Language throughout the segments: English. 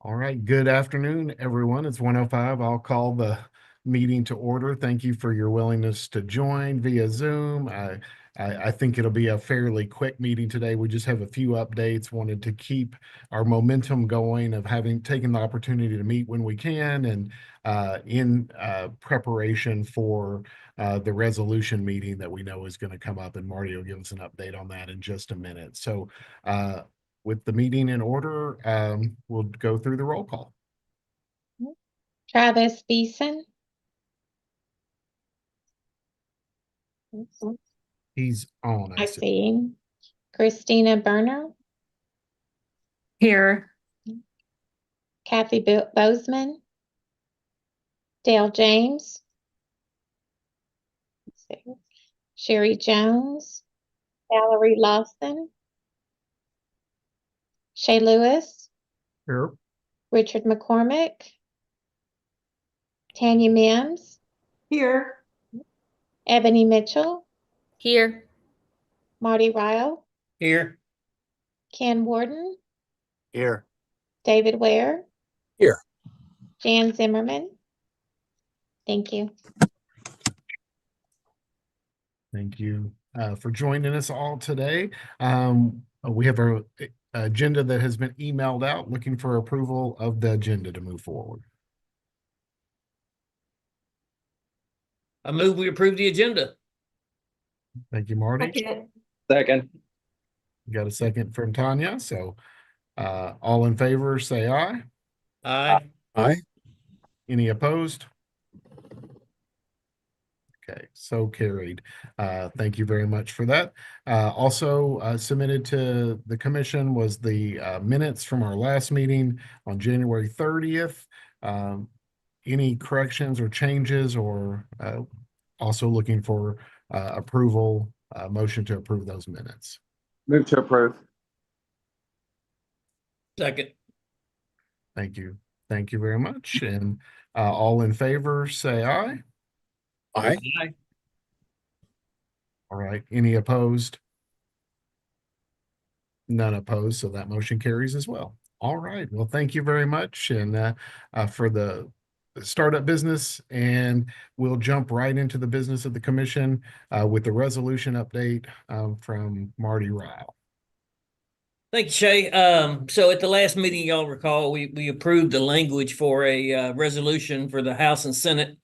All right, good afternoon, everyone. It's 1:05. I'll call the meeting to order. Thank you for your willingness to join via Zoom. I think it'll be a fairly quick meeting today. We just have a few updates. Wanted to keep our momentum going of having taken the opportunity to meet when we can and in preparation for the resolution meeting that we know is going to come up, and Marty will give us an update on that in just a minute. So with the meeting in order, we'll go through the roll call. Travis Beeson. He's on. I see him. Christina Berner. Here. Kathy Bozeman. Dale James. Sherry Jones. Valerie Lawson. Shay Lewis. Here. Richard McCormick. Tanya Mims. Here. Ebony Mitchell. Here. Marty Ryle. Here. Ken Warden. Here. David Ware. Here. Jan Zimmerman. Thank you. Thank you for joining us all today. We have our agenda that has been emailed out, looking for approval of the agenda to move forward. I move we approve the agenda. Thank you, Marty. Second. Got a second from Tanya. So all in favor, say aye. Aye. Aye. Any opposed? Okay, so carried. Thank you very much for that. Also submitted to the commission was the minutes from our last meeting on January 30th. Any corrections or changes, or also looking for approval, motion to approve those minutes? Move to approve. Second. Thank you. Thank you very much. And all in favor, say aye. Aye. Aye. All right. Any opposed? None opposed. So that motion carries as well. All right. Well, thank you very much. And for the startup business, and we'll jump right into the business of the commission with the resolution update from Marty Ryle. Thank you, Shay. So at the last meeting, y'all recall, we approved the language for a resolution for the House and Senate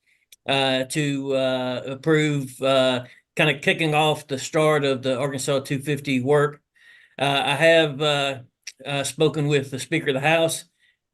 to approve kind of kicking off the start of the Arkansas 250 work. I have spoken with the Speaker of the House,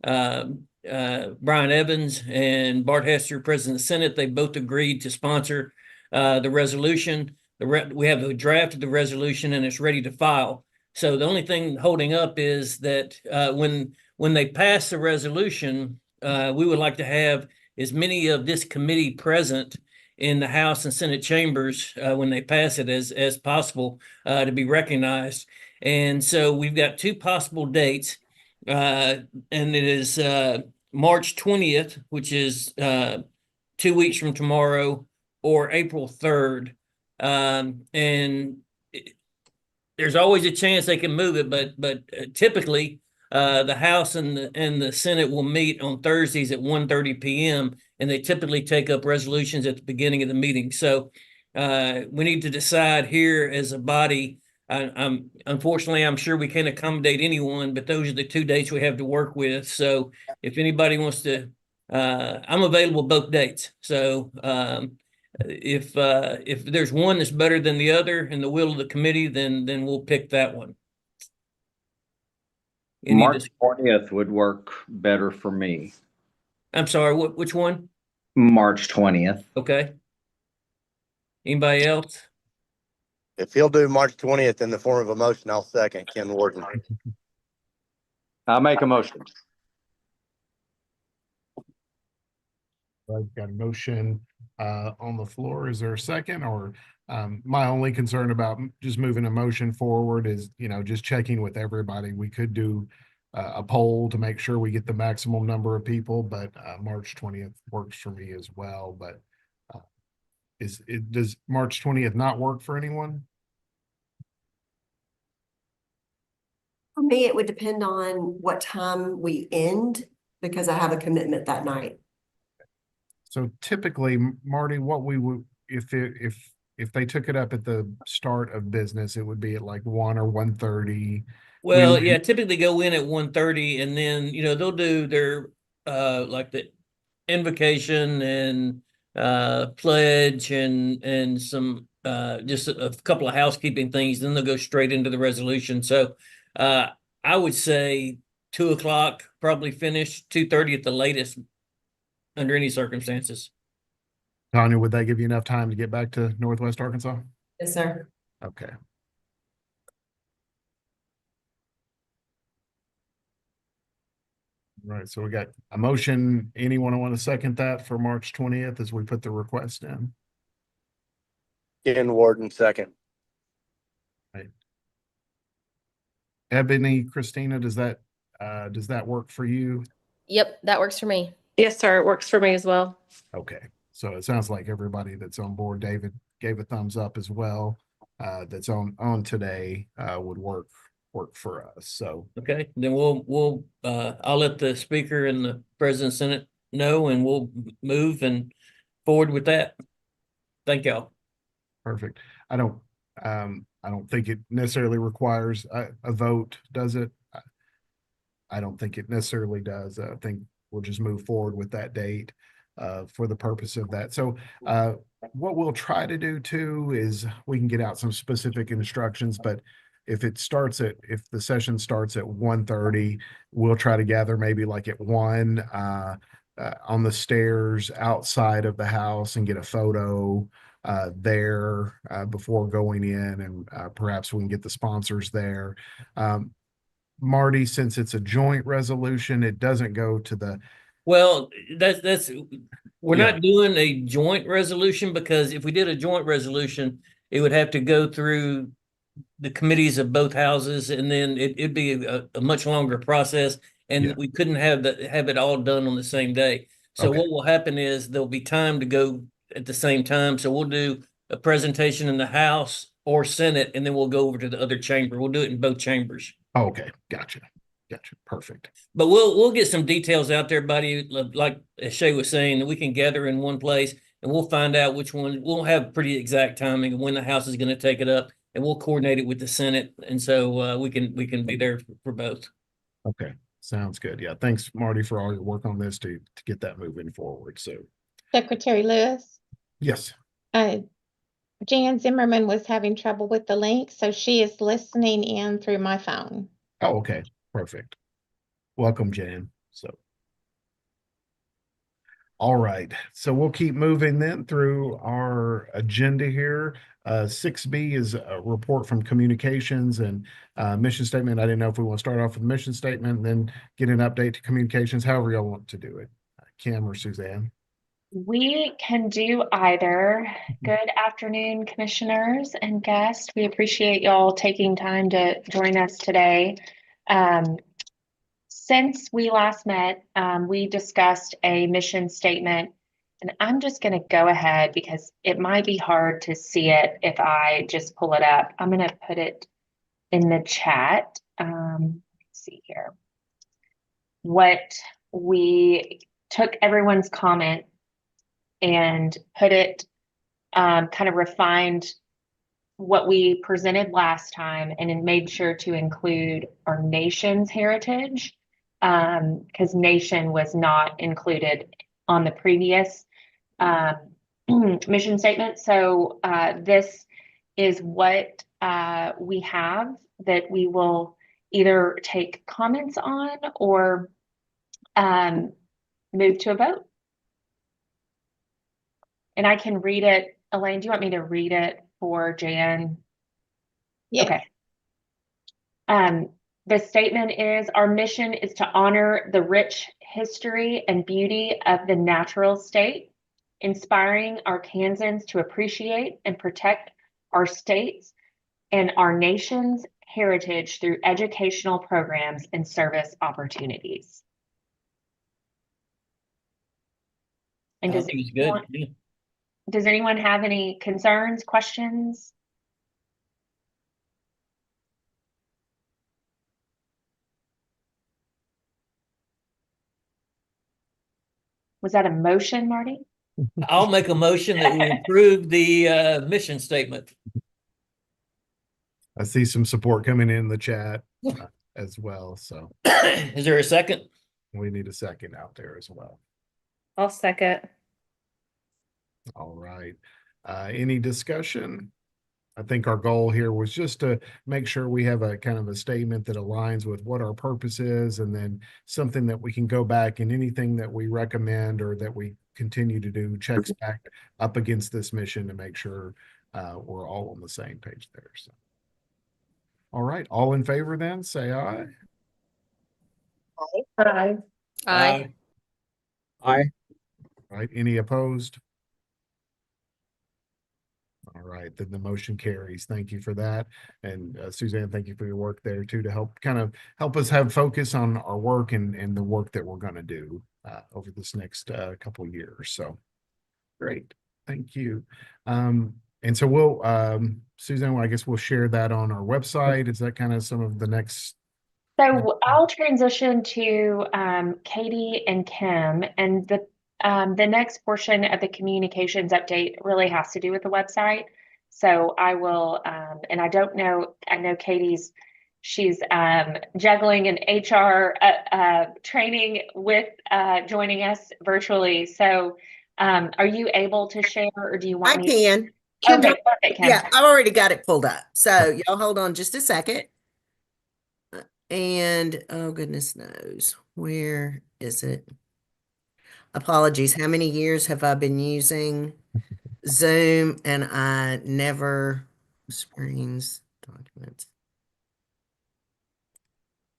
Brian Evans, and Bart Hester, President of the Senate. They both agreed to sponsor the resolution. We have the draft of the resolution, and it's ready to file. So the only thing holding up is that when they pass the resolution, we would like to have as many of this committee present in the House and Senate chambers when they pass it as possible to be recognized. And so we've got two possible dates, and it is March 20th, which is 2 weeks from tomorrow, or April 3rd. And there's always a chance they can move it, but typically the House and the Senate will meet on Thursdays at 1:30 p.m. and they typically take up resolutions at the beginning of the meeting. So we need to decide here as a body. Unfortunately, I'm sure we can't accommodate anyone, but those are the two dates we have to work with. So if anybody wants to, I'm available both dates. So if there's one that's better than the other in the will of the committee, then we'll pick that one. March 20th would work better for me. I'm sorry, which one? March 20th. Okay. Anybody else? If he'll do March 20th in the form of a motion, I'll second Ken Warden. I'll make a motion. I've got a motion on the floor. Is there a second? Or my only concern about just moving a motion forward is, just checking with everybody. We could do a poll to make sure we get the maximum number of people, but March 20th works for me as well. But does March 20th not work for anyone? For me, it would depend on what time we end because I have a commitment that night. So typically, Marty, what we would, if they took it up at the start of business, it would be at like 1 or 1:30. Well, yeah, typically go in at 1:30, and then, they'll do their, like the invocation and, pledge and some, just a couple of housekeeping things, then they'll go straight into the resolution. So, I would say 2 o'clock, probably finish, 2:30 at the latest, under any circumstances. Tanya, would that give you enough time to get back to Northwest Arkansas? Yes, sir. Okay. Right, so we got a motion. Anyone want to second that for March 20th as we put the request in? Ken Warden, second. Ebony, Christina, does that work for you? Yep, that works for me. Yes, sir. It works for me as well. Okay, so it sounds like everybody that's on board, David gave a thumbs up as well, that's on today, would work for us, so. Okay, then I'll let the speaker and the president of Senate know, and we'll move and forward with that. Thank y'all. Perfect. I don't think it necessarily requires a vote, does it? I don't think it necessarily does. I think we'll just move forward with that date for the purpose of that. So what we'll try to do too is we can get out some specific instructions, but if the session starts at 1:30, we'll try to gather maybe like at 1 on the stairs outside of the house and get a photo there before going in, and perhaps we can get the sponsors there. Marty, since it's a joint resolution, it doesn't go to the, Well, we're Yeah. not doing a joint resolution, because if we did a joint resolution, it would have to go through the committees of both houses, and then it'd be a much longer process, and Yeah. we couldn't have it all done on the same day. So Okay. what will happen is there'll be time to go at the same time. So we'll do a presentation in the House or Senate, and then we'll go over to the other chamber. We'll do it in both chambers. okay, gotcha. Perfect. But we'll get some details out there, buddy. Like as Shay was saying, that we can gather in one place, and we'll find out which one. We'll have pretty exact timing of when the House is going to take it up, and we'll coordinate it with the Senate, and so we can be there for both. Okay, sounds good. Yeah, thanks, Marty, for all your work on this to get that moving forward. So, Secretary Lewis. yes, Jan Zimmerman was having trouble with the link, so she is listening in through my phone. oh, okay, perfect. Welcome, Jan. So, all right, so we'll keep moving then through our agenda here. 6B is a report from communications and mission statement. I didn't know if we want to start off with the mission statement and then get an update to communications, however y'all want to do it. Kim or Suzanne? We can do either. Good afternoon, commissioners and guests. We appreciate y'all taking time to join us today. Since we last met, we discussed a mission statement, and I'm just going to go ahead because it might be hard to see it if I just pull it up. I'm going to put it in the chat. Let's see here. What we took everyone's comment and put it, kind of refined what we presented last time, and then made sure to include our nation's heritage, because nation was not included on the previous mission statement. So this is what we have that we will either take comments on or move to a vote. And I can read it. Elaine, do you want me to read it for Jan? Yes. Okay. The statement is, our mission is to honor the rich history and beauty of the natural state, inspiring Arkansans to appreciate and protect our state's and our nation's heritage through educational programs and service opportunities. And I think it's good. Yeah. does anyone have any concerns, questions? Was that a motion, Marty? I'll make a motion that we approve the mission statement. I see some support coming in the chat as well, so Is there a second? we need a second out there as well. I'll second. All right. Any discussion? I think our goal here was just to make sure we have a kind of a statement that aligns with what our purpose is, and then something that we can go back and anything that we recommend or that we continue to do checks back up against this mission to make sure we're all on the same page there. So, all right, all in favor then, say aye. Aye. Aye. Aye. All right, any opposed? All right, then the motion carries. Thank you for that. And Suzanne, thank you for your work there too, to help us have focus on our work and the work that we're going to do over this next couple of years. So great. Thank you. And so we'll, Suzanne, I guess we'll share that on our website. Is that kind of some of the next? So I'll transition to Katie and Kim, and the next portion of the communications update really has to do with the website. So I will, and I don't know, I know she's juggling an HR training with joining us virtually. So are you able to share, or do you want I me? can. Okay, perfect, Kim. Yeah, I've already got it pulled up. So y'all hold on just a second. And oh goodness knows, where is it? Apologies. How many years have I been using Zoom and I never screens documents?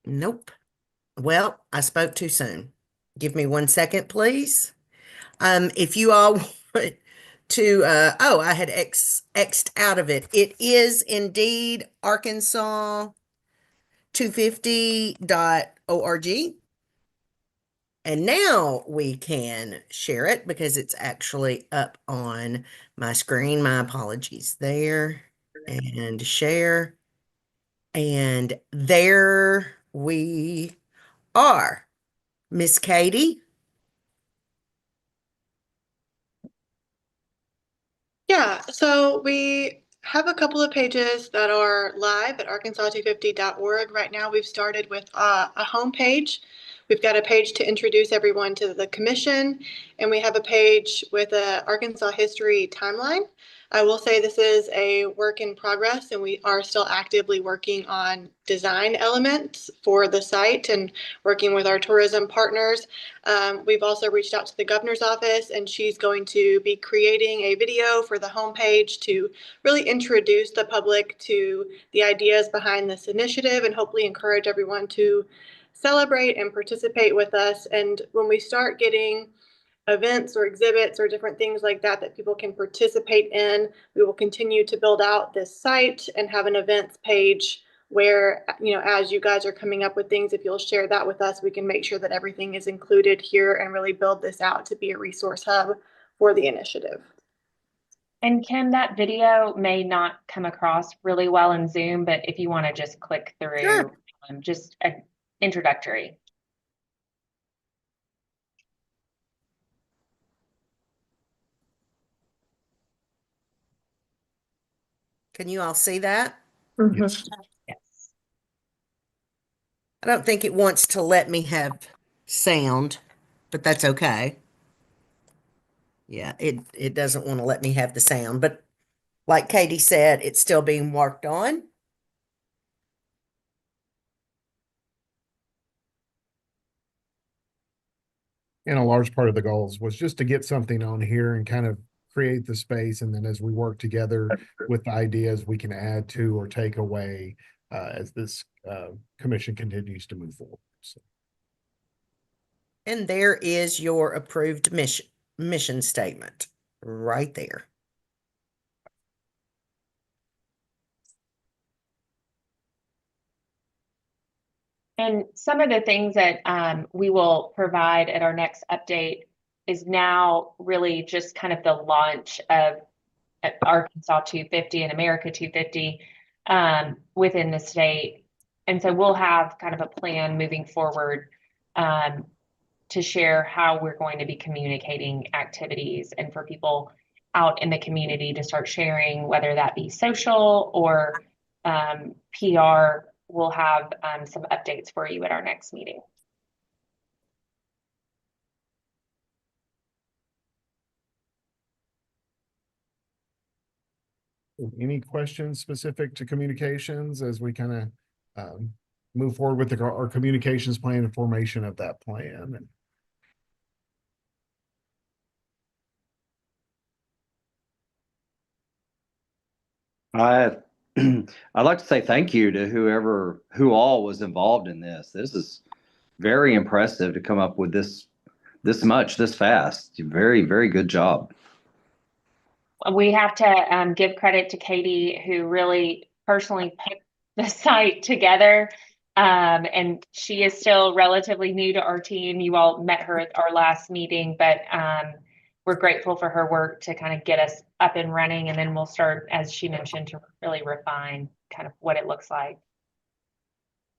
Nope. Well, I spoke too soon. Give me 1 second, please. If you all want to, oh, I had X'd out of it. It is indeed Arkansas 250.org. And now we can share it because it's actually up on my screen. My apologies there. And share. And there we are. Miss Katie. Yeah, so we have a couple of pages that are live at arkansas250.org. Right now, we've started with a homepage. We've got a page to introduce everyone to the commission, and we have a page with a Arkansas history timeline. I will say this is a work in progress, and we are still actively working on design elements for the site and working with our tourism partners. We've also reached out to the governor's office, and she's going to be creating a video for the homepage to really introduce the public to the ideas behind this initiative and hopefully encourage everyone to celebrate and participate with us. And when we start getting events or exhibits or different things like that that people can participate in, we will continue to build out this site and have an events page where, you know, as you guys are coming up with things, if you'll share that with us, we can make sure that everything is included here and really build this out to be a resource hub for the initiative. And Kim, that video may not come across really well in Zoom, but if you want to just click through, Sure. Just an introductory. Can you all see that? Yes. Yes. I don't think it wants to let me have sound, but that's okay. Yeah, it doesn't want to let me have the sound, but like Katie said, it's still being worked on. And a large part of the goals was just to get something on here and kind of create the space. And then as we work together with the ideas, we can add to or take away as this commission continues to move forward. So. And there is your approved mission statement right there. And some of the things that we will provide at our next update is now really just kind of the launch of Arkansas 250 and America 250 within the state. And so we'll have kind of a plan moving forward to share how we're going to be communicating activities and for people out in the community to start sharing, whether that be social or PR. We'll have some updates for you at our next meeting. Any questions specific to communications as we kind of move forward with our communications plan and formation of that plan? I, I'd like to say thank you to who all was involved in this. This is very impressive to come up with this this fast. Very, very good job. We have to give credit to Katie, who really personally put the site together. And she is still relatively new to our team. You all met her at our last meeting, but we're grateful for her work to kind of get us up and running. And then we'll start, as she mentioned, to really refine kind of what it looks like.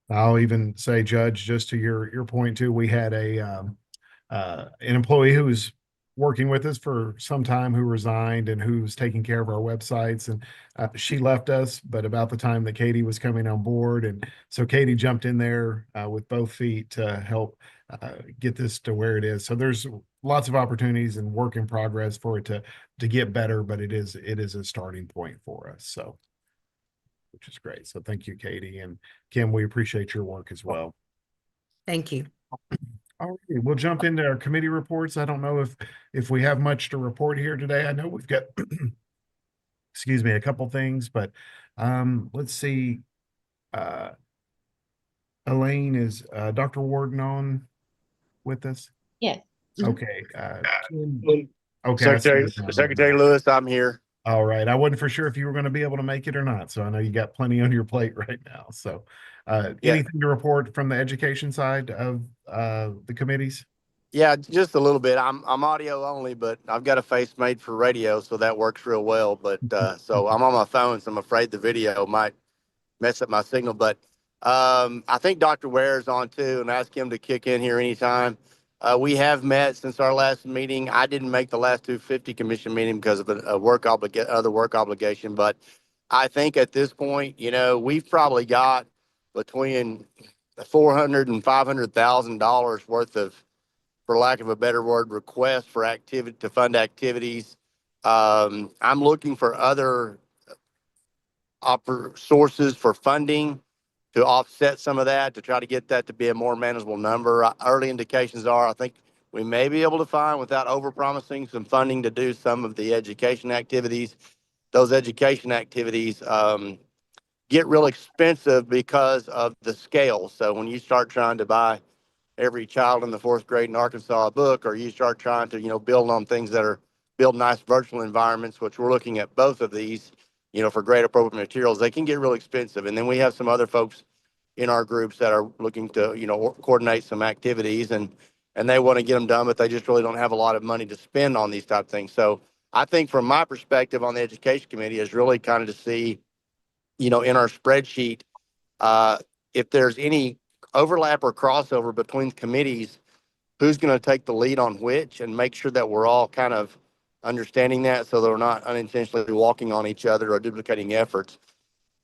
I'll even say, Judge, just to your point too, we had an employee who was working with us for some time who resigned and who's taking care of our websites, and she left us, but about the time that Katie was coming on board, and so Katie jumped in there with both feet to help get this to where it is. So there's lots of opportunities and work in progress for it to get better, but it is a starting point for us. So, which is great. So thank you, Katie, and Kim, we appreciate your work as well. Thank you. All right, we'll jump into our committee reports. I don't know if we have much to report here today. I know we've got excuse me, a couple things, but let's see. Elaine, is Dr. Warden on with us? Yes. Okay. Kim- okay. I see Secretary, it down there Secretary now. Lewis, I'm here. All right. I wasn't for sure if you were going to be able to make it or not. So I know you got plenty on your plate right now. So Yeah. anything to report from the education side of the committees? Yeah, just a little bit. I'm audio only, but I've got a face made for radio, so that works real well. But so I'm on my phone, so I'm afraid the video might mess up my signal. But I think Dr. Ware is on too, and ask him to kick in here anytime. We have met since our last meeting. I didn't make the last 250 commission meeting because of other work obligation. But I think at this point, we've probably got between $400,000 and $500,000 worth of, for lack of a better word, requests for activity to fund activities. I'm looking for other sources for funding to offset some of that, to try to get that to be a more manageable number. Early indications are, I think we may be able to find, without overpromising, some funding to do some of the education activities. Those education activities get real expensive because of the scale. So when you start trying to buy every child in the 4th grade in Arkansas a book, or you start trying to, build on things that are build nice virtual environments, which we're looking at both of these, for grade appropriate materials, they can get real expensive. And then we have some other folks in our groups that are looking to, coordinate some activities, and they want to get them done, but they just really don't have a lot of money to spend on these type of things. So I think from my perspective on the education committee is really kind of to see, in our spreadsheet, if there's any overlap or crossover between committees, who's going to take the lead on which, and make sure that we're all kind of understanding that, so that we're not unintentionally walking on each other or duplicating efforts.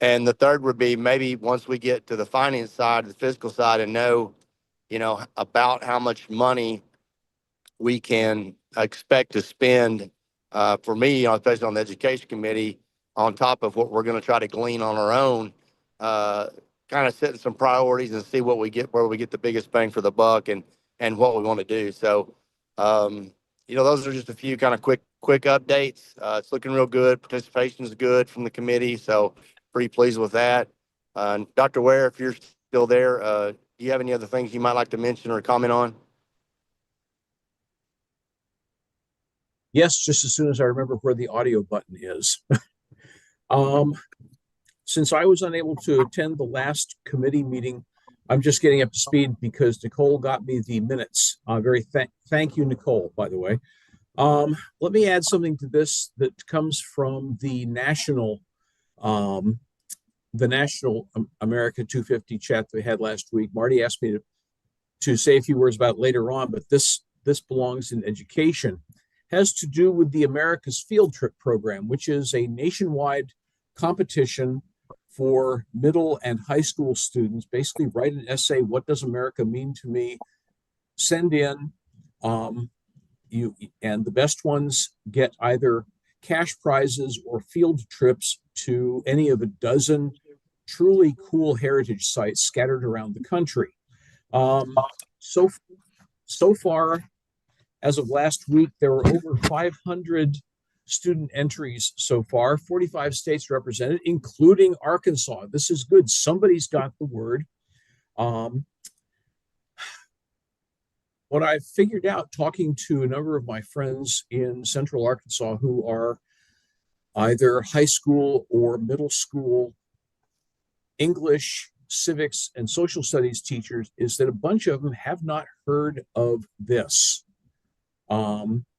And the third would be, maybe once we get to the finance side, the fiscal side, and know, about how much money we can expect to spend, for me, especially on the education committee, on top of what we're going to try to glean on our own, kind of setting some priorities and see where we get the biggest bang for the buck, and what we want to do. So, those are just a few kind of quick updates. It's looking real good. Participation is good from the committee, so pretty pleased with that. Dr. Ware, if you're still there, do you have any other things you might like to mention or comment on? Yes, just as soon as I remember where the audio button is. Since I was unable to attend the last committee meeting, I'm just getting up to speed because Nicole got me the minutes. Thank you, Nicole, by the way. Let me add something to this that comes from the national America 250 chat that we had last week. Marty asked me to say a few words about later on, but this belongs in education, has to do with the America's Field Trip program, which is a nationwide competition for middle and high school students. Basically, write an essay. What does America mean to me? Send in. And the best ones get either cash prizes or field trips to any of a dozen truly cool heritage sites scattered around the country. So far, as of last week, there were over 500 student entries so far, 45 states represented, including Arkansas. This is good. Somebody's got the word. What I've figured out talking to a number of my friends in Central Arkansas who are either high school or middle school English, civics, and social studies teachers is that a bunch of them have not heard of this.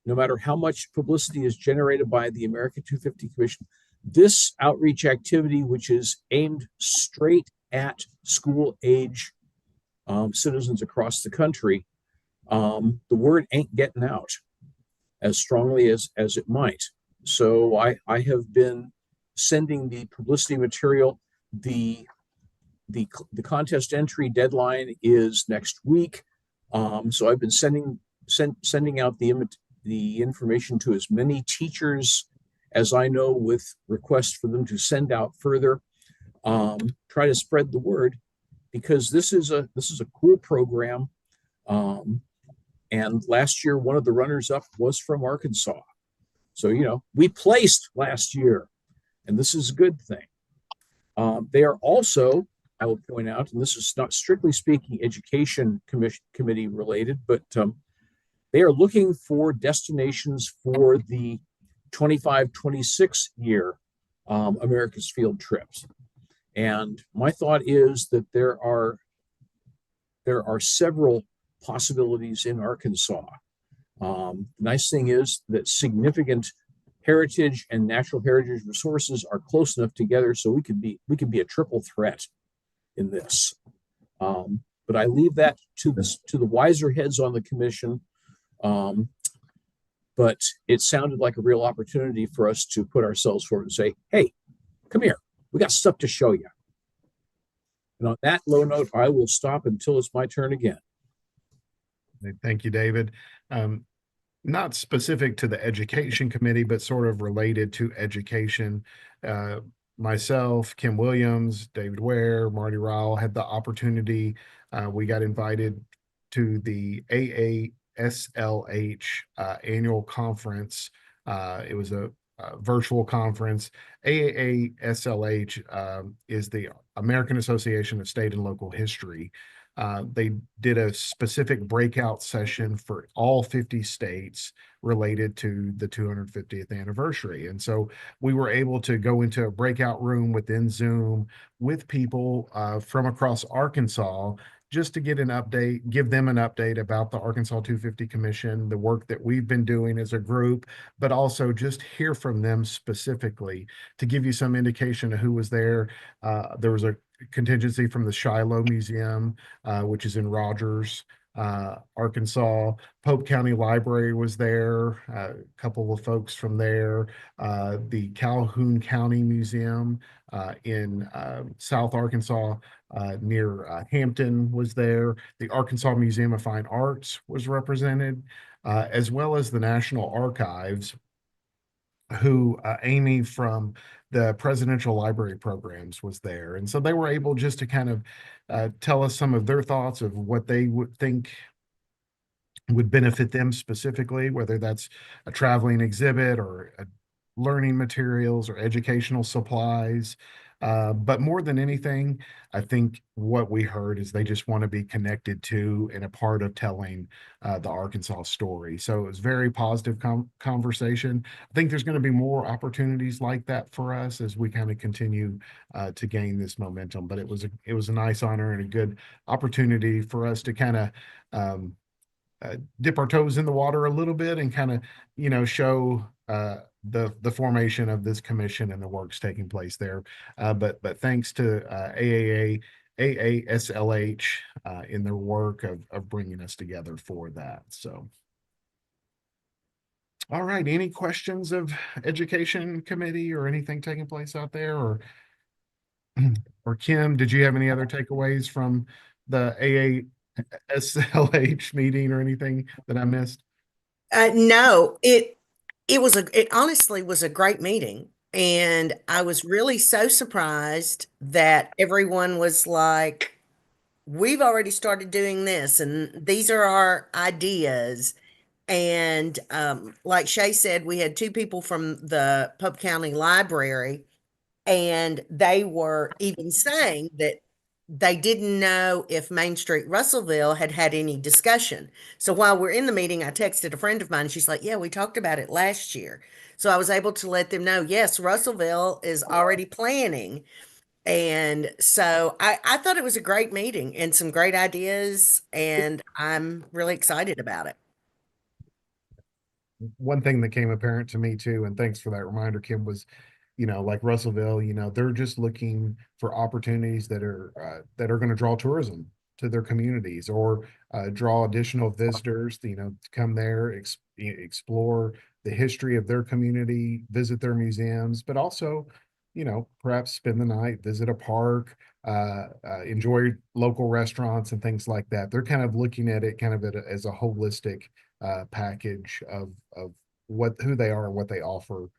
No matter how much publicity is generated by the America 250 Commission, this outreach activity, which is aimed straight at school age citizens across the country, the word ain't getting out as strongly as it might. So I have been sending the publicity material. The contest entry deadline is next week. So I've been sending out the information to as many teachers as I know, with requests for them to send out further. Try to spread the word, because this is a cool program. And last year, one of the runners-up was from Arkansas. So, we placed last year, and this is a good thing. They are also, I will point out, and this is not strictly speaking education committee related, but they are looking for destinations for the 25-26 year America's Field Trips. And my thought is that there are several possibilities in Arkansas. Nice thing is that significant heritage and natural heritage resources are close enough together, so we could be a triple threat in this. But I leave that to the wiser heads on the commission. But it sounded like a real opportunity for us to put ourselves forward and say, "Hey, come here. We got stuff to show you." And on that low note, I will stop until it's my turn again. Thank you, David. Not specific to the education committee, but sort of related to education. Myself, Kim Williams, David Ware, Marty Ryle had the opportunity. We got invited to the AASLH annual conference. It was a virtual conference. AASLH is the American Association of State and Local History. They did a specific breakout session for all 50 states related to the 250th anniversary. And so we were able to go into a breakout room within Zoom with people from across Arkansas, just to get an update, give them an update about the Arkansas 250 Commission, the work that we've been doing as a group, but also just hear from them specifically to give you some indication of who was there. There was a contingency from the Shiloh Museum, which is in Rogers, Arkansas. Pope County Library was there, a couple of folks from there. The Calhoun County Museum in South Arkansas near Hampton was there. The Arkansas Museum of Fine Arts was represented, as well as the National Archives, who Amy from the Presidential Library Programs was there. And so they were able just to kind of tell us some of their thoughts of what they would think would benefit them specifically, whether that's a traveling exhibit or learning materials or educational supplies. But more than anything, I think what we heard is they just want to be connected to and a part of telling the Arkansas story. So it was very positive conversation. I think there's going to be more opportunities like that for us as we kind of continue to gain this momentum. But it was a nice honor and a good opportunity for us to kind of dip our toes in the water a little bit and kind of, show the formation of this commission and the works taking place there. But thanks to AAA AASLH in their work of bringing us together for that. So, all right, any questions of Education Committee or anything taking place out there? Or Kim, did you have any other takeaways from the AASLH meeting or anything that I missed? No, it honestly was a great meeting. And I was really so surprised that everyone was like, we've already started doing this, and these are our ideas. And like Shay said, we had two people from the Pope County Library, and they were even saying that they didn't know if Main Street Russellville had had any discussion. So while we're in the meeting, I texted a friend of mine, and she's like, yeah, we talked about it last year. So I was able to let them know, yes, Russellville is already planning. And so I thought it was a great meeting and some great ideas, and I'm really excited about it. One thing that came apparent to me too, and thanks for that reminder, Kim, was, like Russellville, they're just looking for opportunities that are going to draw tourism to their communities, or draw additional visitors, to come there, explore the history of their community, visit their museums, but also, perhaps spend the night, visit a park, enjoy local restaurants and things like that. They're kind of looking at it as a holistic package of who they are and what they offer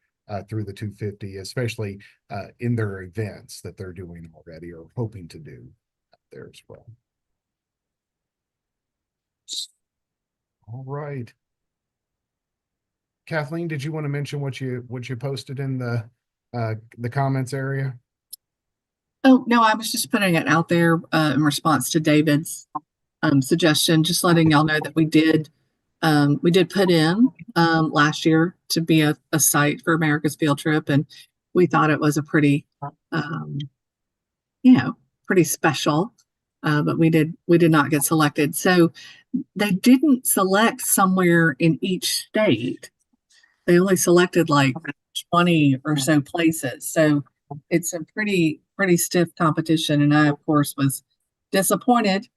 through the 250, especially in their events that they're doing already or hoping to do there as well. All right. Kathleen, did you want to mention what you posted in the comments area? Oh, no, I was just putting it out there in response to David's suggestion, just letting y'all know that we did put in last year to be a site for America's Field Trip, and we thought it was a pretty pretty special, but we did not get selected. So they didn't select somewhere in each state. They only selected like 20 or so places. So it's a pretty stiff competition. And I, of course, was disappointed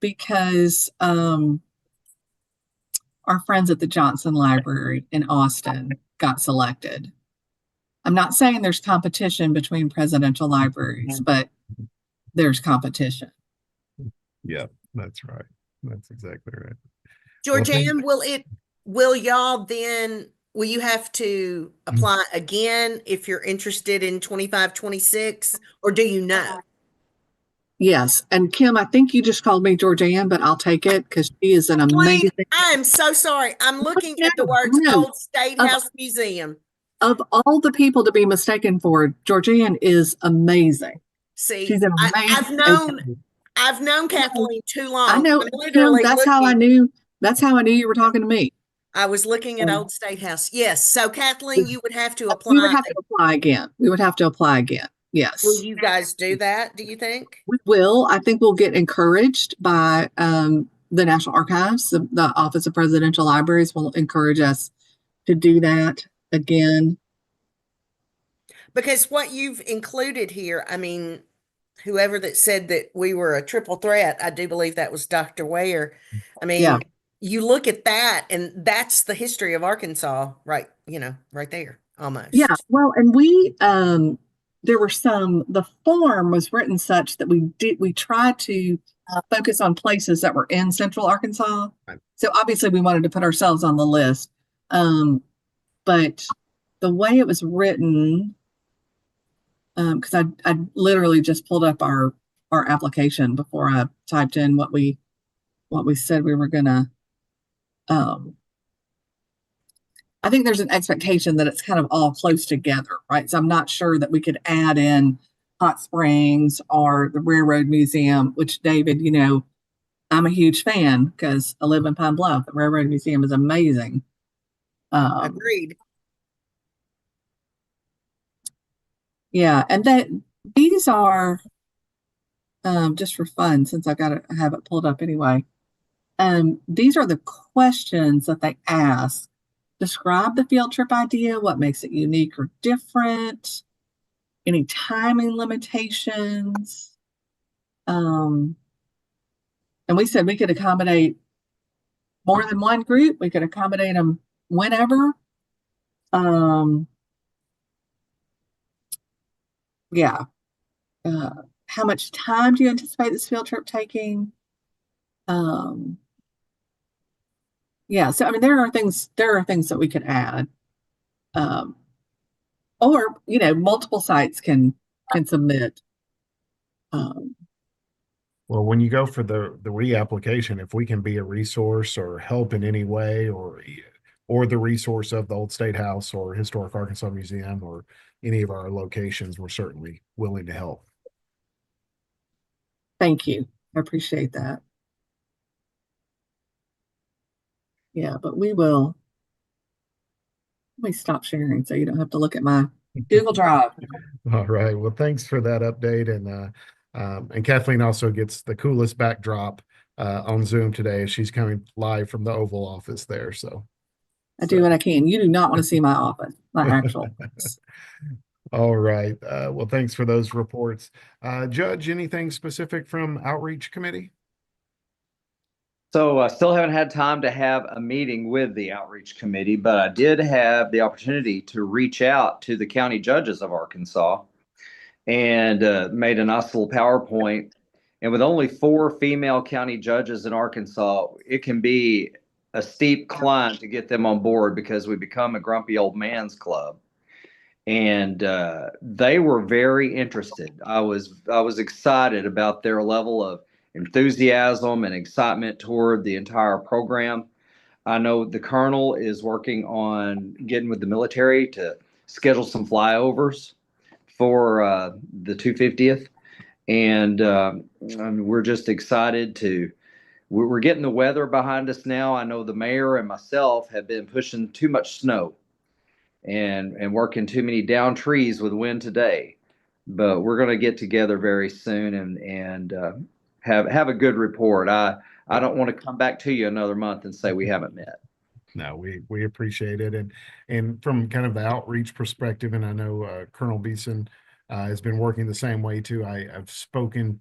because our friends at the Johnson Library in Austin got selected. I'm not saying there's competition between presidential libraries, but there's competition. Yeah, that's right. That's exactly right. Georgianne, will you have to apply again if you're interested in 25, 26, or do you know? Yes. And Kim, I think you just called me Georgianne, but I'll take it because she is an amazing. I'm so sorry. I'm looking at the words Old State House Museum. Of all the people to be mistaken for, Georgianne is amazing. See, she's amazing. I've known Kathleen too long. I know. Kim, that's how I knew you were talking to me. I was looking at Old State House. Yes. So Kathleen, you would have to apply. We would have to apply again. We would have to apply again. Yes. Will you guys do that, do you think? We will. I think we'll get encouraged by the National Archives. The Office of Presidential Libraries will encourage us to do that again. Because what you've included here, I mean, whoever that said that we were a triple threat, I do believe that was Dr. Ware. I mean, you look at that, and that's the history of Arkansas, right? Right there, almost. Yeah. Well, and we there were the form was written such that we tried to focus on places that were in Central Arkansas. Right. So obviously we wanted to put ourselves on the list. But the way it was written, because I literally just pulled up our application before I typed in what we said we were gonna. I think there's an expectation that it's kind of all close together, right? So I'm not sure that we could add in Hot Springs or the Railroad Museum, which David, I'm a huge fan because I live in Pine Bluff. The Railroad Museum is amazing. Agreed. Yeah, and these are just for fun, since I have it pulled up anyway. These are the questions that they ask. Describe the field trip idea, what makes it unique or different, any timing limitations, And we said we could accommodate more than one group. We could accommodate them whenever. Yeah. How much time do you anticipate this field trip taking? Yeah, so I mean, there are things that we could add. Or, multiple sites can submit. Well, when you go for the reapplication, if we can be a resource or help in any way, or the resource of the Old State House or Historic Arkansas Museum or any of our locations, we're certainly willing to help. Thank you. I appreciate that. Yeah, but we will. Let me stop sharing so you don't have to look at my Google Drive. All right. Well, thanks for that update. And Kathleen also gets the coolest backdrop on Zoom today as she's coming live from the Oval Office there. So I do what I can. You do not want to see my office, my actual. All right. Well, thanks for those reports. Judge, anything specific from Outreach Committee? So I still haven't had time to have a meeting with the Outreach Committee, but I did have the opportunity to reach out to the county judges of Arkansas and made a nice little PowerPoint. And with only 4 female county judges in Arkansas, it can be a steep climb to get them on board because we become a grumpy old man's club. And they were very interested. I was excited about their level of enthusiasm and excitement toward the entire program. I know the colonel is working on getting with the military to schedule some flyovers for the 250th. And we're just excited we're getting the weather behind us now. I know the mayor and myself have been pushing too much snow and working too many down trees with wind today. But we're going to get together very soon and have a good report. I don't want to come back to you another month and say we haven't met. No, we appreciate it. And from kind of the outreach perspective, and I know Colonel Beeson has been working the same way too. I've spoken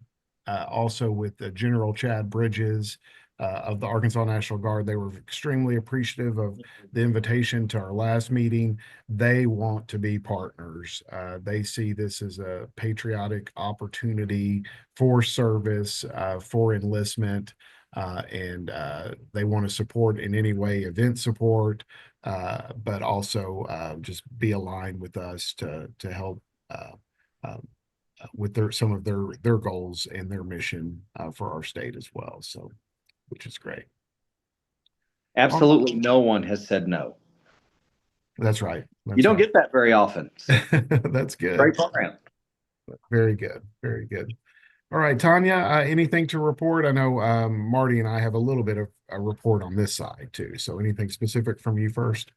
also with General Chad Bridges of the Arkansas National Guard. They were extremely appreciative of the invitation to our last meeting. They want to be partners. They see this as a patriotic opportunity for service, for enlistment. And they want to support in any way, event support, but also just be aligned with us to help with some of their goals and their mission for our state as well. So, which is great. Absolutely no one has said no. That's right. You don't get that very often. So. That's good. Great program. Very good. Very good. All right, Tanya, anything to report? I know Marty and I have a little bit of a report on this side too. So anything specific from you first?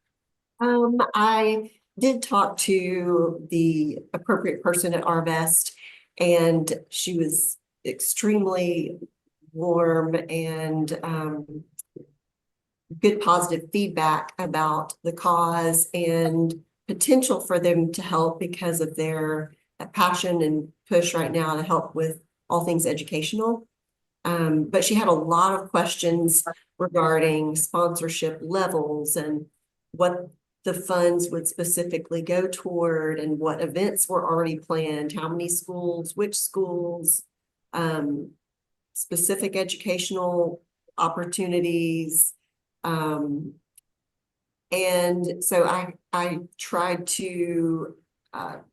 I did talk to the appropriate person at Arvest, and she was extremely warm and good positive feedback about the cause and potential for them to help because of their passion and push right now to help with all things educational. But she had a lot of questions regarding sponsorship levels and what the funds would specifically go toward and what events were already planned, how many schools, which schools, specific educational opportunities. And so I tried to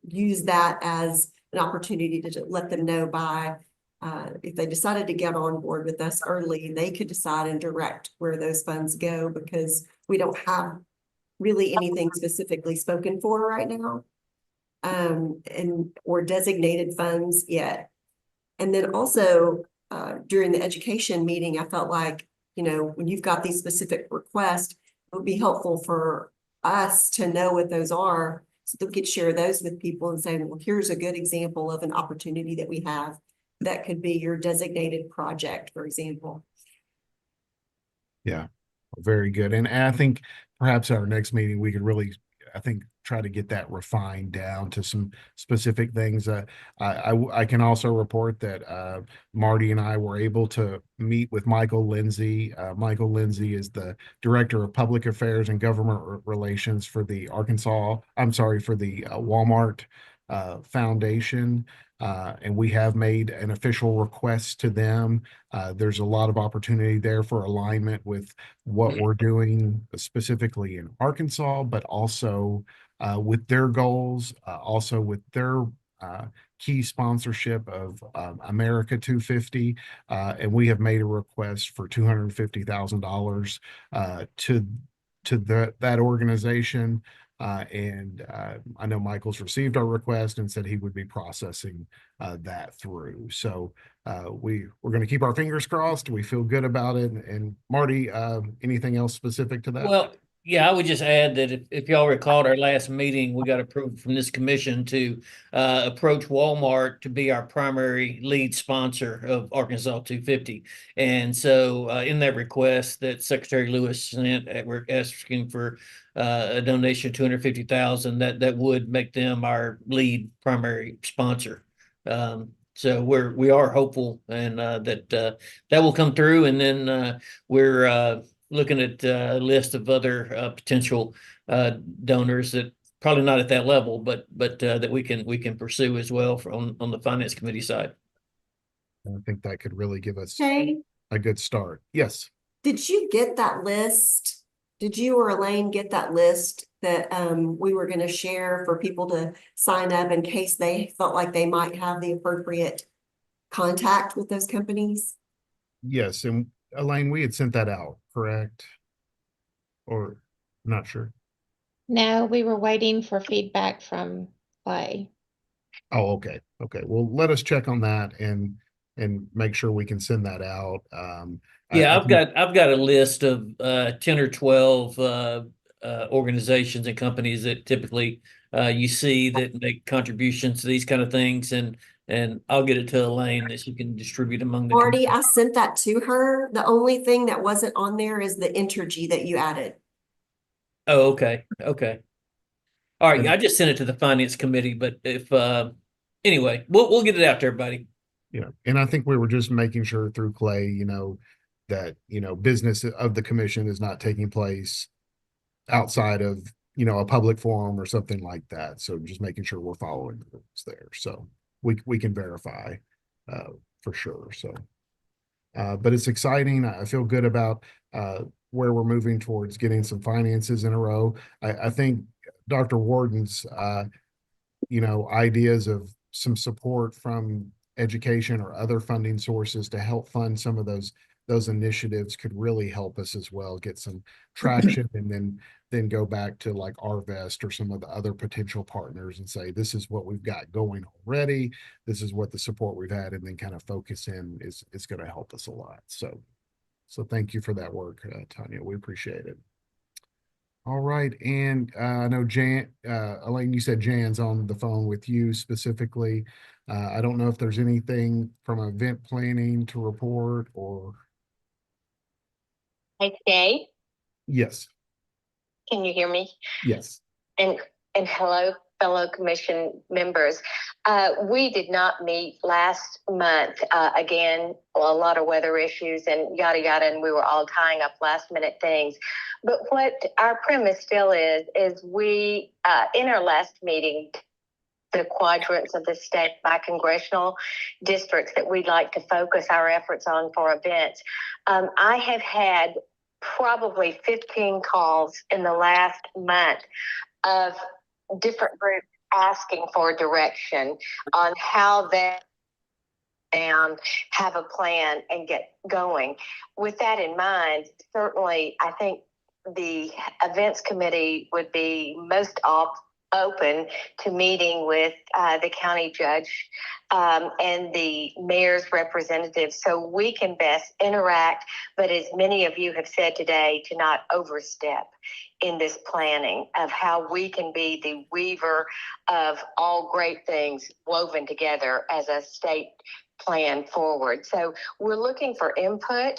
use that as an opportunity to let them know by if they decided to get on board with us early, they could decide and direct where those funds go, because we don't have really anything specifically spoken for right now, or designated funds yet. And then also during the education meeting, I felt like, when you've got these specific requests, it would be helpful for us to know what those are, so that we could share those with people and say, well, here's a good example of an opportunity that we have that could be your designated project, for example. Yeah, very good. And I think perhaps our next meeting, we could really I think try to get that refined down to some specific things. I can also report that Marty and I were able to meet with Michael Lindsay. Michael Lindsay is the Director of Public Affairs and Government Relations for the Walmart Foundation. And we have made an official request to them. There's a lot of opportunity there for alignment with what we're doing specifically in Arkansas, but also with their goals, also with their key sponsorship of America 250. And we have made a request for $250,000 to that organization. And I know Michael's received our request and said he would be processing that through. So we're going to keep our fingers crossed. We feel good about it. And Marty, anything else specific to that? Well, yeah, I would just add that if y'all recall at our last meeting, we got approved from this commission to approach Walmart to be our primary lead sponsor of Arkansas 250. And so in that request that Secretary Lewis sent, we're asking for a donation of $250,000 that would make them our lead primary sponsor. So we are hopeful and that will come through. And then we're looking at a list of other potential donors that probably not at that level, but that we can pursue as well on the finance committee side. I think that could really give us Shay, a good start. Yes. did you get that list? Did you or Elaine get that list that we were going to share for people to sign up in case they felt like they might have the appropriate contact with those companies? Yes. And Elaine, we had sent that out, correct? Or not sure. No, we were waiting for feedback from Clay. Oh, okay. Okay. Well, let us check on that and make sure we can send that out. Yeah, I think- I've got a list of 10 or 12 organizations and companies that typically you see that make contributions to these kind of things, and I'll get it to Elaine that she can distribute among the Marty, I sent that to her. The only thing that wasn't on there is the Entergy that you added. Oh, okay. Okay. All right. I just sent it to the finance committee, but if anyway, we'll get it out to everybody. Yeah. And I think we were just making sure through Clay, that, business of the commission is not taking place outside of, a public forum or something like that. So just making sure we're following the rules there. So we can verify for sure. So, but it's exciting. I feel good about where we're moving towards getting some finances in a row. I think Dr. Warden's, ideas of some support from education or other funding sources to help fund some of those initiatives could really help us as well, get some traction, and then go back to like Arvest or some of the other potential partners and say, this is what we've got going already. This is what the support we've had, and then kind of focus in is going to help us a lot. So thank you for that work, Tanya. We appreciate it. All right. And I know Elaine, you said Jan's on the phone with you specifically. I don't know if there's anything from event planning to report or. Hey, Jay, Yes. can you hear me? Yes. And hello, fellow commission members. We did not meet last month. Again, a lot of weather issues and yada yada, and we were all tying up last minute things. But what our premise still is we in our last meeting, the quadrants of the state by congressional districts that we'd like to focus our efforts on for events. I have had probably 15 calls in the last month of different groups asking for direction on how that and have a plan and get going. With that in mind, certainly I think the events committee would be most open to meeting with the county judge and the mayor's representatives so we can best interact, but as many of you have said today, to not overstep in this planning of how we can be the weaver of all great things woven together as a state plan forward. So we're looking for input.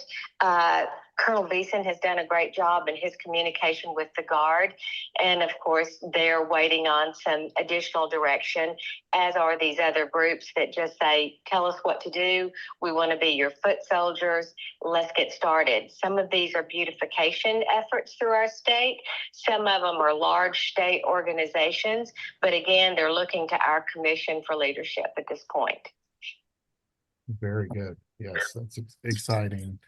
Colonel Beeson has done a great job in his communication with the Guard. And of course, they're waiting on some additional direction, as are these other groups that just say, tell us what to do. We want to be your foot soldiers. Let's get started. Some of these are beautification efforts through our state. Some of them are large state organizations. But again, they're looking to our commission for leadership at this point. Very good. Yes, that's exciting.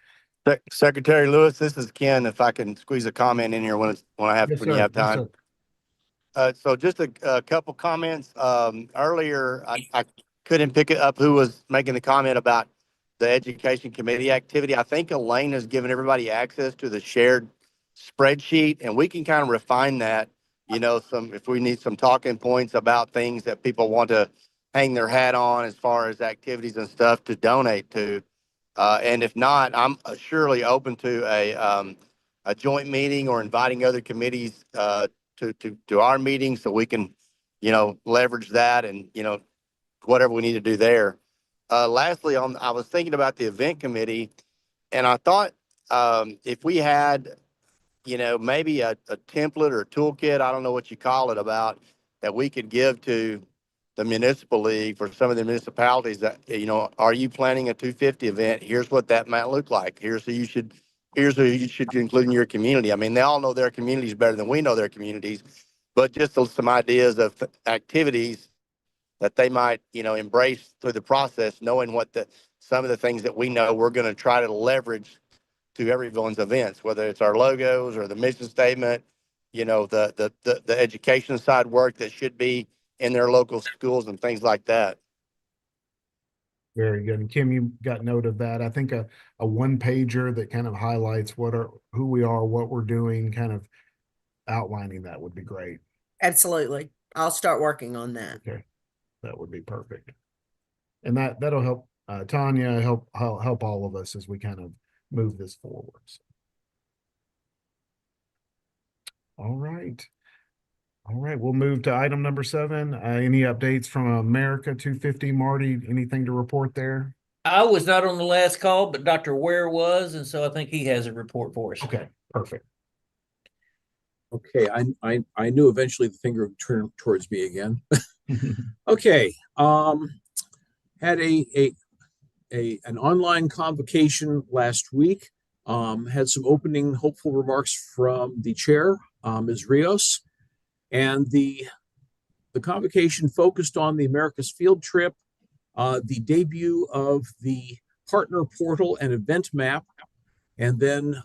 Secretary Lewis, this is Ken. If I can squeeze a comment in here when I have, Yes, when you sir. have Yes, time. sir. So just a couple comments. Earlier, I couldn't pick it up who was making the comment about the education committee activity. I think Elaine has given everybody access to the shared spreadsheet, and we can kind of refine that. You know, if we need some talking points about things that people want to hang their hat on as far as activities and stuff to donate to. And if not, I'm surely open to a joint meeting or inviting other committees to our meeting so we can, you know, leverage that and, you know, whatever we need to do there. Lastly, I was thinking about the event committee, and I thought if we had, you know, maybe a template or a toolkit, I don't know what you call it, about that we could give to the municipal league for some of the municipalities that, you know, are you planning a 250 event? Here's what that might look like. Here's who you should include in your community. I mean, they all know their communities better than we know their communities, but just some ideas of activities that they might, you know, embrace through the process, knowing what some of the things that we know we're going to try to leverage to everyone's events, whether it's our logos or the mission statement, you know, the education side work that should be in their local schools and things like that. Very good. And Kim, you got note of that. I think a one pager that kind of highlights who we are, what we're doing, kind of outlining that would be great. Absolutely. I'll start working on that. Okay. That would be perfect. And that'll help Tanya, help all of us as we kind of move this forward. All right. All right, we'll move to item number 7. Any updates from America 250? Marty, anything to report there? I was not on the last call, but Dr. Ware was, and so I think he has a report for us. Okay, perfect. Okay, I knew eventually the finger would turn towards me again. Okay, had an online convocation last week. Had some opening hopeful remarks from the chair, Ms. Rios, and the convocation focused on the America's Field Trip, the debut of the partner portal and event map, and then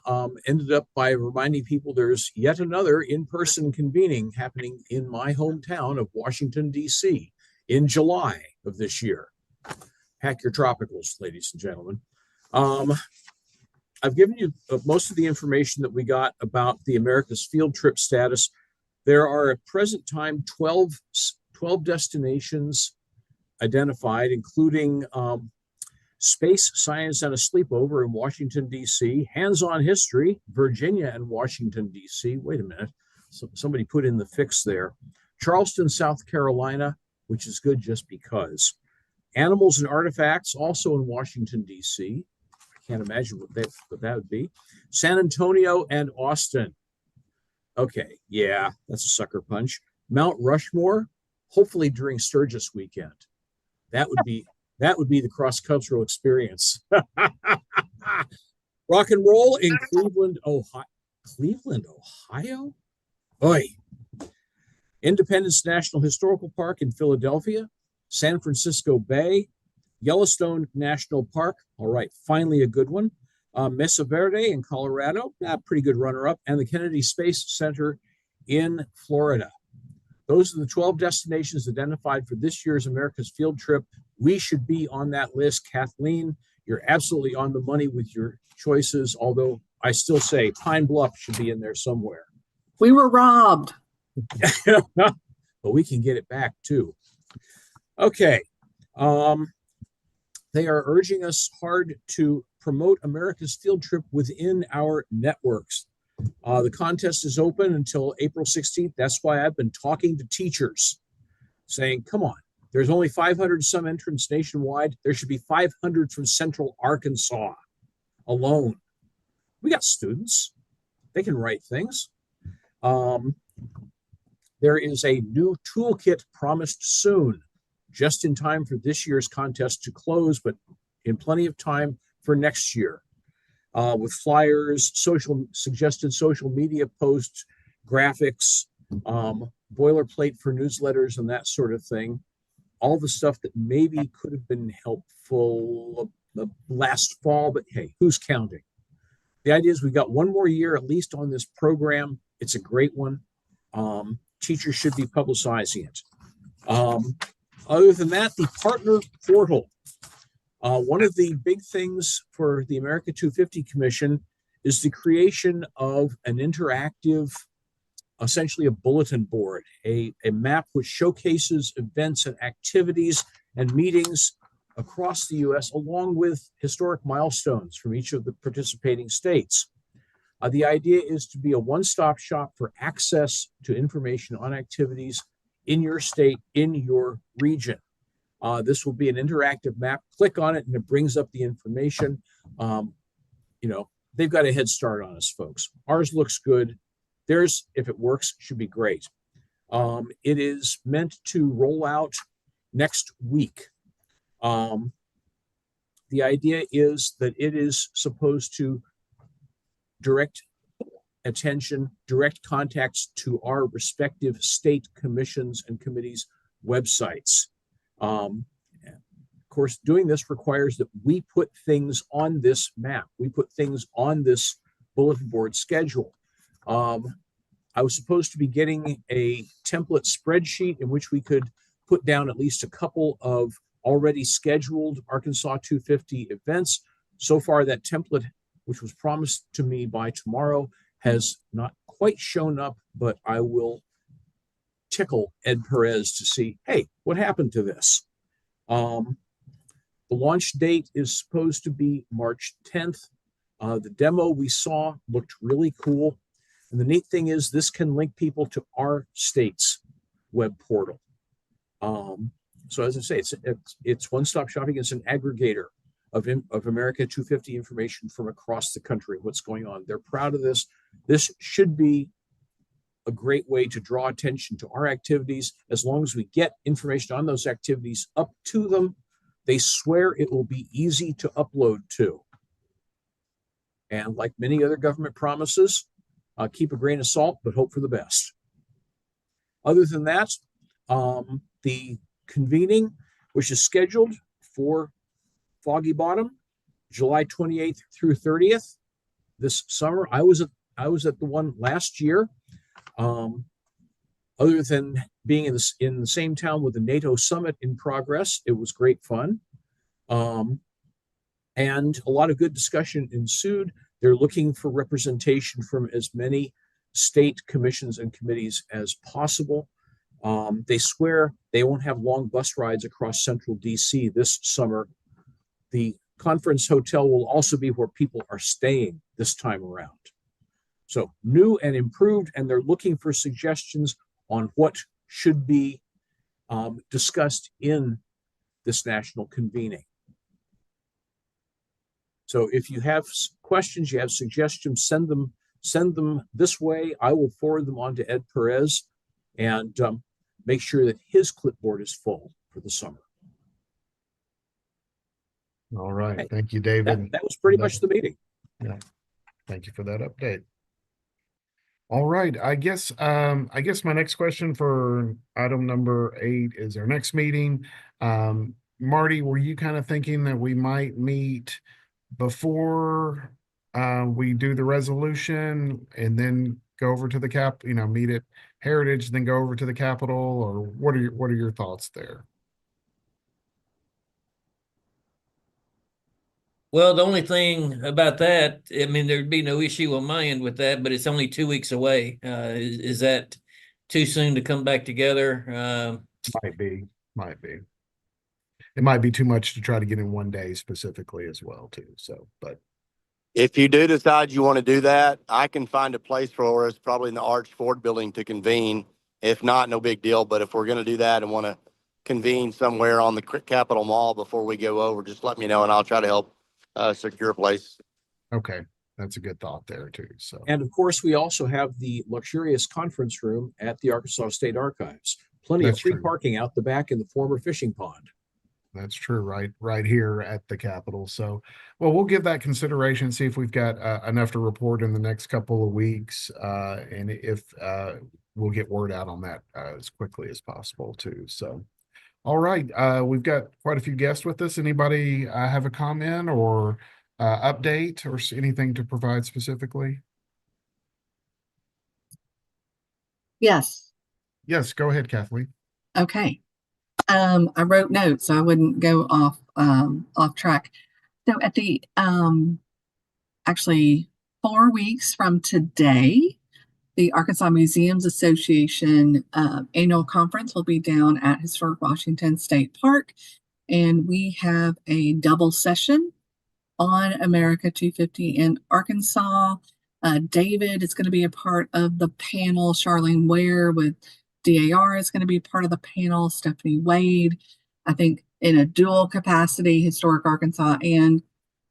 ended up by reminding people there's yet another in-person convening happening in my hometown of Washington, D.C. in July of this year. Pack your tropicals, ladies and gentlemen. I've given you most of the information that we got about the America's Field Trip status. There are at present time 12 destinations identified, including Space, Science, and a Sleepover in Washington, D.C., Hands-on History, Virginia and Washington, D.C. Wait a minute. Somebody put in the fix there. Charleston, South Carolina, which is good just because. Animals and Artifacts, also in Washington, D.C. I can't imagine what that would be. San Antonio and Austin. Okay, yeah, that's a sucker punch. Mount Rushmore, hopefully during Sturgis weekend. That would be the cross-cultural experience. Rock and roll in Cleveland, Ohio. Cleveland, Ohio? Oy. Independence National Historical Park in Philadelphia, San Francisco Bay, Yellowstone National Park. All right, finally a good one. Mesa Verde in Colorado, pretty good runner-up, and the Kennedy Space Center in Florida. Those are the 12 destinations identified for this year's America's Field Trip. We should be on that list. Kathleen, you're absolutely on the money with your choices, although I still say Pine Bluff should be in there somewhere. We were robbed. But we can get it back too. Okay. They are urging us hard to promote America's Field Trip within our networks. The contest is open until April 16th. That's why I've been talking to teachers, saying, come on, there's only 500 some entrants nationwide. There should be 500 from Central Arkansas alone. We got students. They can write things. There is a new toolkit promised soon, just in time for this year's contest to close, but in plenty of time for next year. With flyers, suggested social media posts, graphics, boilerplate for newsletters and that sort of thing. All the stuff that maybe could have been helpful last fall, but hey, who's counting? The idea is we've got one more year at least on this program. It's a great one. Teachers should be publicizing it. Other than that, the partner portal. One of the big things for the America 250 Commission is the creation of an interactive, essentially a bulletin board, a map which showcases events and activities and meetings across the U.S., along with historic milestones from each of the participating states. The idea is to be a one-stop shop for access to information on activities in your state, in your region. This will be an interactive map. Click on it and it brings up the information. They've got a head start on us, folks. Ours looks good. Theirs, if it works, should be great. It is meant to roll out next week. The idea is that it is supposed to direct attention, direct contacts to our respective state commissions and committees' websites. Of course, doing this requires that we put things on this map. We put things on this bulletin board schedule. I was supposed to be getting a template spreadsheet in which we could put down at least a couple of already scheduled Arkansas 250 events. So far, that template, which was promised to me by tomorrow, has not quite shown up, but I will tickle Ed Perez to see, hey, what happened to this? The launch date is supposed to be March 10th. The demo we saw looked really cool. And the neat thing is this can link people to our state's web portal. So as I say, it's one-stop shopping. It's an aggregator of America 250 information from across the country, what's going on. They're proud of this. This should be a great way to draw attention to our activities. As long as we get information on those activities up to them, they swear it will be easy to upload to. And like many other government promises, keep a grain of salt, but hope for the best. Other than that, the convening, which is scheduled for Foggy Bottom, July 28th through 30th this summer. I was at the one last year. Other than being in the same town with the NATO summit in progress, it was great fun. And a lot of good discussion ensued. They're looking for representation from as many state commissions and committees as possible. They swear they won't have long bus rides across central DC this summer. The conference hotel will also be where people are staying this time around. So new and improved, and they're looking for suggestions on what should be discussed in this national convening. So if you have questions, you have suggestions, send them this way. I will forward them on to Ed Perez and make sure that his clipboard is full for the summer. All right. Okay. Thank you, David. That was pretty much the meeting. Yeah. Thank you for that update. All right. I guess my next question for item number 8 is our next meeting. Marty, were you kind of thinking that we might meet before we do the resolution and then go over to the meet at Heritage, then go over to the Capitol, or what are your thoughts there? Well, the only thing about that, I mean, there'd be no issue on my end with that, but it's only 2 weeks away. Is that too soon to come back together? Might be. It might be too much to try to get in one day specifically as well, too. So, but If you do decide you want to do that, I can find a place for us, probably in the Arch Ford building, to convene. If not, no big deal. But if we're going to do that and want to convene somewhere on the Capitol Mall before we go over, just let me know and I'll try to help secure a place. okay, That's a good thought there too. So, And of course, we also have the luxurious conference room at the Arkansas State Archives. Plenty of that's free true. parking out the back in the former fishing pond. That's true, right here at the Capitol. So, well, we'll give that consideration, see if we've got enough to report in the next couple of weeks, and if we'll get word out on that as quickly as possible too. So, all right, we've got quite a few guests with us. Anybody have a comment or update or anything to provide specifically? Yes. Yes, go ahead, Kathleen. Okay. I wrote notes so I wouldn't go off track. So at the actually 4 weeks from today, the Arkansas Museums Association annual conference will be down at Historic Washington State Park, and we have a double session on America 250 in Arkansas. David is going to be a part of the panel. Charlene Ware with DAR is going to be part of the panel. Stephanie Wade, I think in a dual capacity, Historic Arkansas and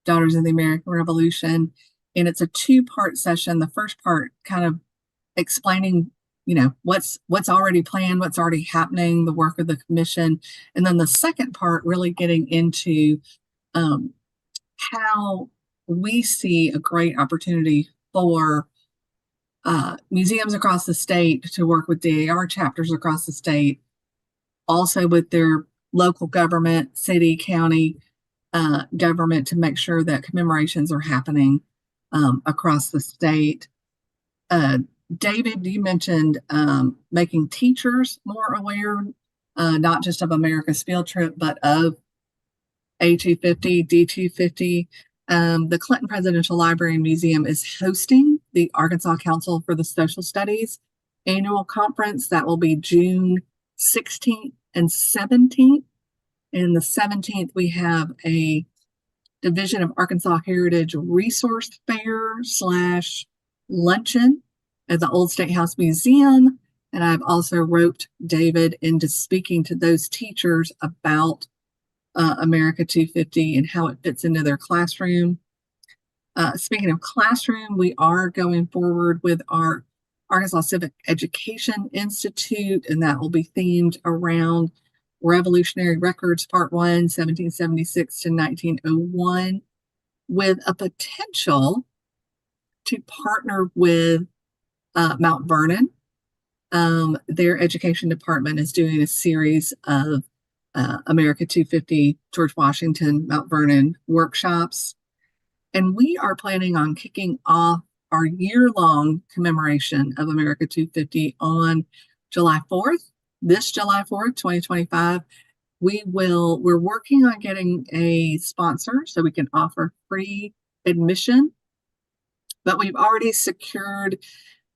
Daughters of the American Revolution. And it's a 2-part session. The first part kind of explaining, what's already planned, what's already happening, the work of the commission. And then the second part really getting into how we see a great opportunity for museums across the state to work with DAR chapters across the state, also with their local government, city, county government, to make sure that commemorations are happening across the state. David, you mentioned making teachers more aware, not just of America's field trip, but of A250, D250. The Clinton Presidential Library and Museum is hosting the Arkansas Council for the Social Studies annual conference. That will be June 16th and 17th. And the 17th, we have a Division of Arkansas Heritage Resource Fair / luncheon at the Old State House Museum. And I've also roped David into speaking to those teachers about America 250 and how it fits into their classroom. Speaking of classroom, we are going forward with our Arkansas Civic Education Institute, and that will be themed around Revolutionary Records Part 1, 1776 to 1901, with a potential to partner with Mount Vernon. Their education department is doing a series of America 250, George Washington, Mount Vernon workshops. And we are planning on kicking off our year-long commemoration of America 250 on July 4th, this July 4th, 2025. We're working on getting a sponsor so we can offer free admission, but we've already secured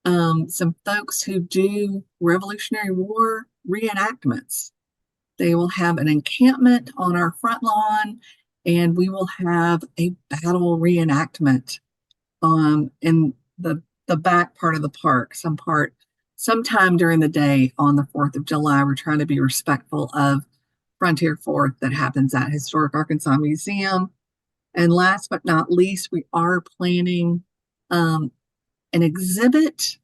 some folks who do Revolutionary War reenactments. They will have an encampment on our front lawn, and we will have a battle reenactment in the back part of the park, sometime during the day on the 4th of July. We're trying to be respectful of Frontier 4th that happens at Historic Arkansas Museum. And last but not least, we are planning an exhibit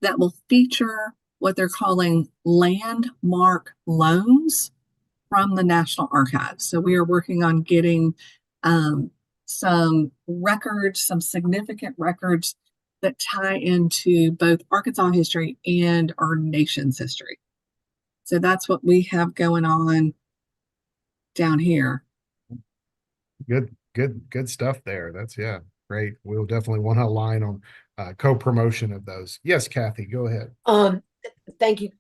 that will feature what they're calling landmark loans from the National Archives. So we are working on getting some records, some significant records that tie into both Arkansas history and our nation's history. So that's what we have going on down here. Good stuff there. That's great. We'll definitely want to align on co-promotion of those. Yes, Kathy, go ahead. Thank you,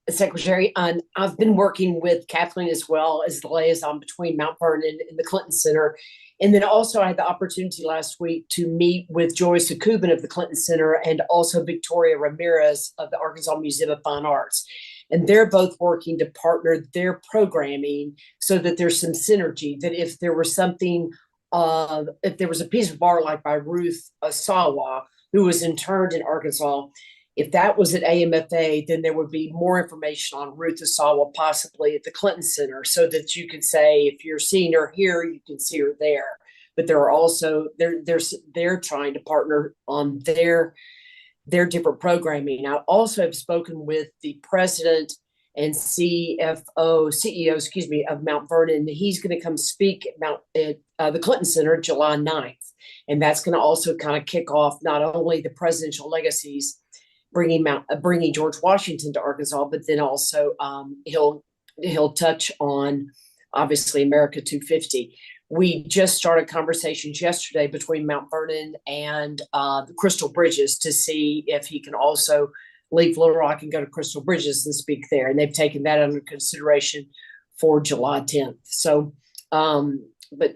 Secretary. I've been working with Kathleen as well as the liaison between Mount Vernon and the Clinton Center. And then also I had the opportunity last week to meet with Joy Sakubin of the Clinton Center and also Victoria Ramirez of the Arkansas Museum of Fine Arts. And they're both working to partner their programming so that there's some synergy, that if there was something, if there was a piece of art like by Ruth Asawa, who was interned in Arkansas, if that was at AMFA, then there would be more information on Ruth Asawa possibly at the Clinton Center, so that you could say, if you're seeing her here, you can see her there. but there are also they're trying to partner on their different programming. I also have spoken with the president and CEO, excuse me, of Mount Vernon. He's going to come speak at the Clinton Center July 9th. And that's going to also kind of kick off not only the presidential legacies, bringing George Washington to Arkansas, but then also he'll touch on obviously America 250. We just started conversations yesterday between Mount Vernon and the Crystal Bridges to see if he can also leave Little Rock and go to Crystal Bridges and speak there. And they've taken that under consideration for July 10th. So, but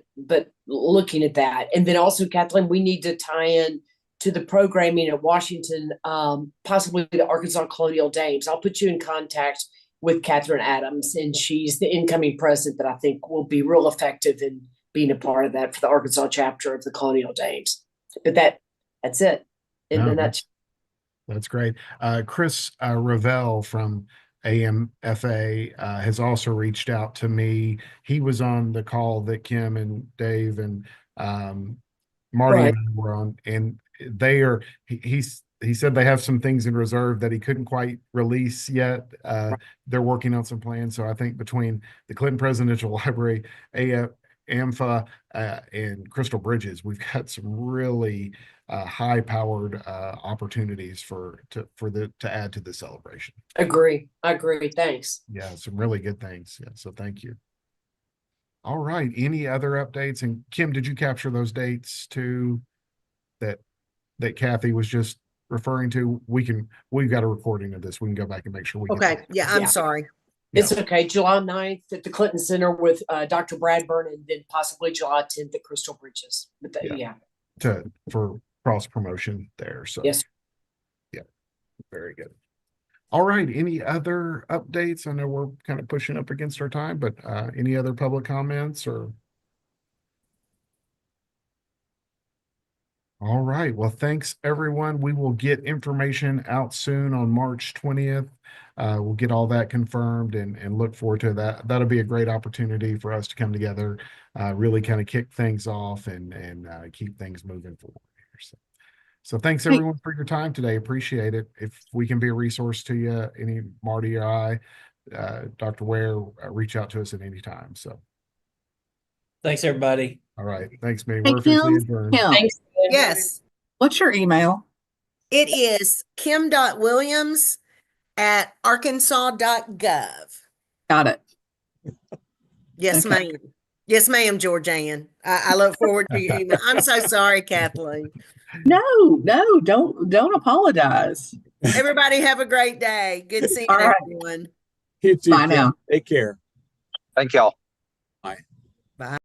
looking at that, and then also, Kathleen, we need to tie in to the programming at Washington, possibly the Arkansas Colonial Dames. I'll put you in contact with Catherine Adams, and she's the incoming president that I think will be real effective in being a part of that for the Arkansas chapter of the Colonial Dames. But that's it in a nutshell. That's great. Chris Ravel from AMFA has also reached out to me. He was on the call that Kim and Dave and Marty and I were on, and he said they have some things in reserve that he couldn't quite release yet. They're working on some plans. So I think between the Clinton Presidential Library, AMFA, and Crystal Bridges, we've got some really high-powered opportunities to add to the celebration. I agree. Thanks. Yeah, some really good things. Yeah, so thank you. All right. Any other updates? And Kim, did you capture those dates too that Kathy was just referring to? We've got a recording of this. We can go back and make sure we Okay. Yeah, I'm sorry. It's okay. July 9th at the Clinton Center with Dr. Bradburn, and then possibly July 10th at Crystal Bridges. But for cross promotion there. So yes. Yeah, very good. All right. Any other updates? I know we're kind of pushing up against our time, but any other public comments or? All right. Well, thanks everyone. We will get information out soon on March 20th. We'll get all that confirmed and look forward to that. That'll be a great opportunity for us to come together, really kind of kick things off and keep things moving forward here. So thanks everyone for your time today. Appreciate it. If we can be a resource to you, any Marty or I, Dr. Ware, reach out to us at any time. So Thanks everybody. all right. Thanks, me. Hey, We're officially Kim. adjourned. Thanks. Yes, What's your email? it is kim.williams@arkansas.gov. Got it. Yes, Okay. ma'am. Yes, ma'am, Georgianne. I look forward to your email. I'm so sorry, Kathleen. No, don't apologize. Everybody have a great day. Good seeing All right. everyone. You too, Bye Kim. now. Take care. Thank y'all. Bye. Bye.